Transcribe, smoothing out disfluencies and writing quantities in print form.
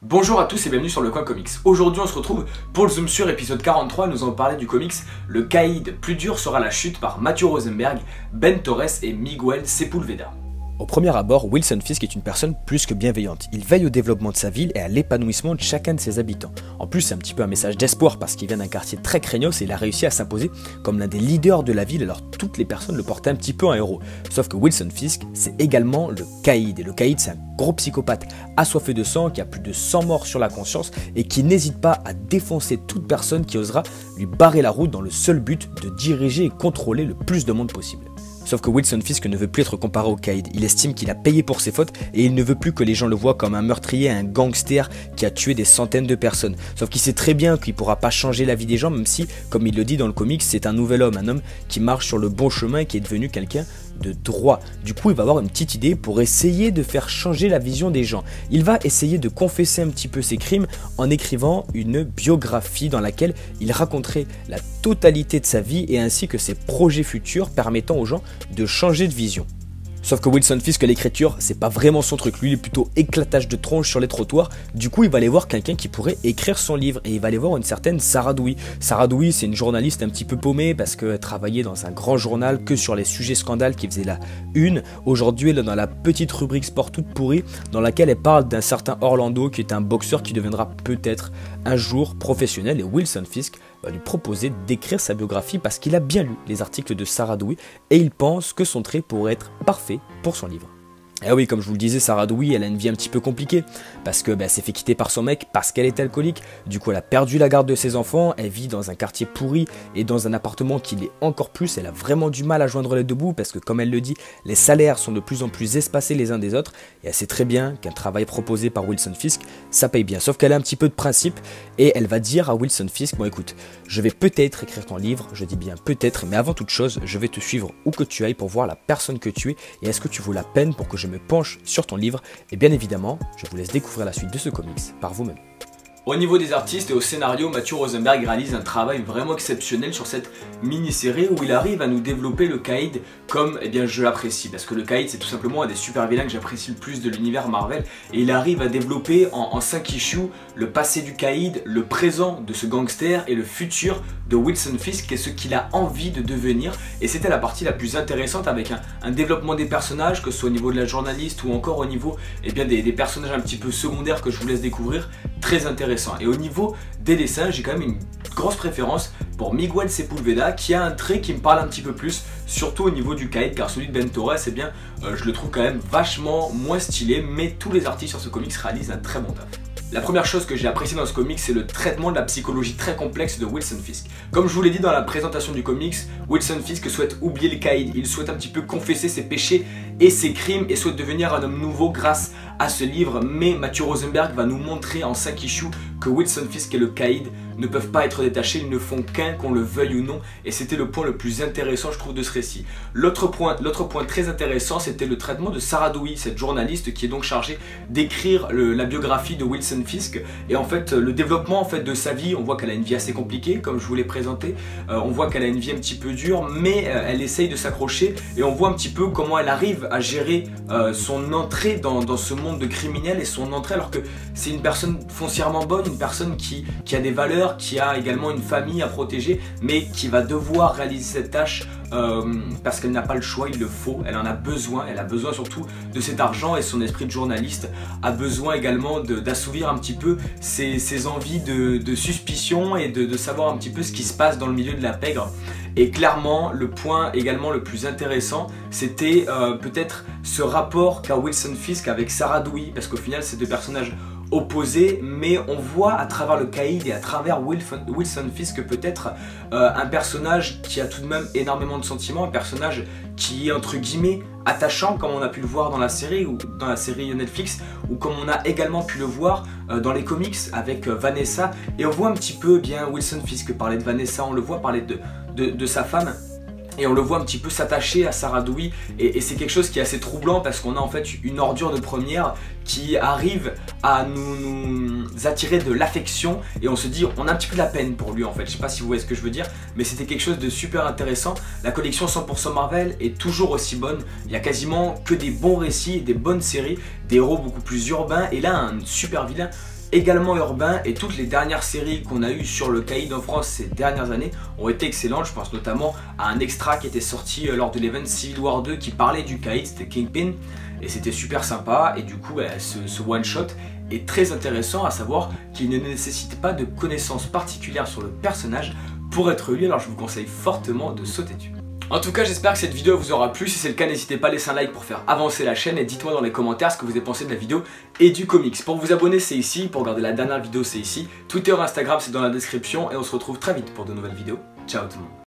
Bonjour à tous et bienvenue sur le coin comics. Aujourd'hui on se retrouve pour le Zoom sur épisode 43. Nous allons parler du comics Le Caïd plus dur sera la chute par Matthew Rosenberg, Ben Torres et Miguel Sepulveda. Au premier abord, Wilson Fisk est une personne plus que bienveillante. Il veille au développement de sa ville et à l'épanouissement de chacun de ses habitants. En plus, c'est un petit peu un message d'espoir parce qu'il vient d'un quartier très craignos et il a réussi à s'imposer comme l'un des leaders de la ville, alors toutes les personnes le portaient un petit peu en héros. Sauf que Wilson Fisk, c'est également le Caïd. Et le Caïd, c'est un gros psychopathe assoiffé de sang qui a plus de 100 morts sur la conscience et qui n'hésite pas à défoncer toute personne qui osera lui barrer la route dans le seul but de diriger et contrôler le plus de monde possible. Sauf que Wilson Fisk ne veut plus être comparé au Caïd. Il estime qu'il a payé pour ses fautes et il ne veut plus que les gens le voient comme un meurtrier, un gangster qui a tué des centaines de personnes. Sauf qu'il sait très bien qu'il ne pourra pas changer la vie des gens, même si, comme il le dit dans le comics, c'est un nouvel homme, un homme qui marche sur le bon chemin et qui est devenu quelqu'un de droit. Du coup, il va avoir une petite idée pour essayer de faire changer la vision des gens. Il va essayer de confesser un petit peu ses crimes en écrivant une biographie dans laquelle il raconterait la totalité de sa vie et ainsi que ses projets futurs permettant aux gens de changer de vision. Sauf que Wilson Fisk, l'écriture, c'est pas vraiment son truc. Lui, il est plutôt éclatage de tronche sur les trottoirs. Du coup, il va aller voir quelqu'un qui pourrait écrire son livre. Et il va aller voir une certaine Sarah Dewey. Sarah Dewey, c'est une journaliste un petit peu paumée parce qu'elle travaillait dans un grand journal que sur les sujets scandales qui faisaient la une. Aujourd'hui, elle est dans la petite rubrique sport toute pourrie dans laquelle elle parle d'un certain Orlando qui est un boxeur qui deviendra peut-être un jour professionnel. Et Wilson Fisk va lui proposer d'écrire sa biographie parce qu'il a bien lu les articles de Sarah Dewey et il pense que son trait pourrait être parfait pour son livre. Et oui, comme je vous le disais, Sarah Dewey, elle a une vie un petit peu compliquée parce que elle s'est fait quitter par son mec parce qu'elle est alcoolique. Du coup, elle a perdu la garde de ses enfants. Elle vit dans un quartier pourri et dans un appartement qui l'est encore plus. Elle a vraiment du mal à joindre les deux bouts parce que, comme elle le dit, les salaires sont de plus en plus espacés les uns des autres. Et elle sait très bien qu'un travail proposé par Wilson Fisk, ça paye bien. Sauf qu'elle a un petit peu de principe et elle va dire à Wilson Fisk, bon écoute, je vais peut-être écrire ton livre, je dis bien peut-être, mais avant toute chose, je vais te suivre où que tu ailles pour voir la personne que tu es et est-ce que tu vaux la peine pour que je me penche sur ton livre. Et bien évidemment, je vous laisse découvrir la suite de ce comics par vous-même. Au niveau des artistes et au scénario, Matthew Rosenberg réalise un travail vraiment exceptionnel sur cette mini-série où il arrive à nous développer le Caïd comme je l'apprécie. Parce que le Caïd, c'est tout simplement un des super vilains que j'apprécie le plus de l'univers Marvel. Et il arrive à développer en 5 issues le passé du Caïd, le présent de ce gangster et le futur de Wilson Fisk et ce qu'il a envie de devenir. Et c'était la partie la plus intéressante avec un développement des personnages, que ce soit au niveau de la journaliste ou encore au niveau des personnages un petit peu secondaires que je vous laisse découvrir. Très intéressant. Et au niveau des dessins, j'ai quand même une grosse préférence pour Miguel Sepulveda qui a un trait qui me parle un petit peu plus, surtout au niveau du Caïd, car celui de Ben Torres, je le trouve quand même vachement moins stylé, mais tous les artistes sur ce comics réalisent un très bon taf. La première chose que j'ai appréciée dans ce comics, c'est le traitement de la psychologie très complexe de Wilson Fisk. Comme je vous l'ai dit dans la présentation du comics, Wilson Fisk souhaite oublier le Caïd, il souhaite un petit peu confesser ses péchés et ses crimes et souhaite devenir un homme nouveau grâce à ce livre, mais Matthew Rosenberg va nous montrer en 5 issues que Wilson Fisk et le Caïd ne peuvent pas être détachés, ils ne font qu'un, qu'on le veuille ou non, et c'était le point le plus intéressant je trouve de ce récit. L'autre point très intéressant, c'était le traitement de Sarah Dewey, cette journaliste qui est donc chargée d'écrire la biographie de Wilson Fisk, et en fait le développement de sa vie, on voit qu'elle a une vie assez compliquée comme je vous l'ai présenté, on voit qu'elle a une vie un petit peu dure, mais elle essaye de s'accrocher, et on voit un petit peu comment elle arrive à gérer son entrée dans ce monde de criminels et son entrée alors que c'est une personne foncièrement bonne, une personne qui a des valeurs, qui a également une famille à protéger, mais qui va devoir réaliser cette tâche parce qu'elle n'a pas le choix, il le faut, elle en a besoin, elle a besoin surtout de cet argent et son esprit de journaliste a besoin également d'assouvir un petit peu ses envies de suspicion et de savoir un petit peu ce qui se passe dans le milieu de la pègre. Et clairement, le point également le plus intéressant, c'était peut-être ce rapport qu'a Wilson Fisk avec Sarah Dewey, parce qu'au final, c'est deux personnages opposés, mais on voit à travers le Caïd et à travers Wilson Fisk peut-être un personnage qui a tout de même énormément de sentiments, un personnage qui est entre guillemets attachant comme on a pu le voir dans la série ou dans la série Netflix ou comme on a également pu le voir dans les comics avec Vanessa, et on voit un petit peu Wilson Fisk parler de Vanessa, on le voit parler de sa femme. Et on le voit un petit peu s'attacher à Sarah Dewey et c'est quelque chose qui est assez troublant parce qu'on a en fait une ordure de première qui arrive à nous attirer de l'affection et on se dit on a un petit peu de la peine pour lui en fait. Je sais pas si vous voyez ce que je veux dire, mais c'était quelque chose de super intéressant. La collection 100% Marvel est toujours aussi bonne, il y a quasiment que des bons récits, des bonnes séries, des héros beaucoup plus urbains et là un super vilain également urbain, et toutes les dernières séries qu'on a eues sur le caïd en France ces dernières années ont été excellentes. Je pense notamment à un extra qui était sorti lors de l'event Civil War 2 qui parlait du caïd, c'était Kingpin, et c'était super sympa. Et du coup ce one shot est très intéressant, à savoir qu'il ne nécessite pas de connaissances particulières sur le personnage pour être lu, alors je vous conseille fortement de sauter dessus. En tout cas, j'espère que cette vidéo vous aura plu. Si c'est le cas, n'hésitez pas à laisser un like pour faire avancer la chaîne et dites-moi dans les commentaires ce que vous avez pensé de la vidéo et du comics. Pour vous abonner, c'est ici. Pour regarder la dernière vidéo, c'est ici. Twitter, Instagram, c'est dans la description et on se retrouve très vite pour de nouvelles vidéos. Ciao tout le monde.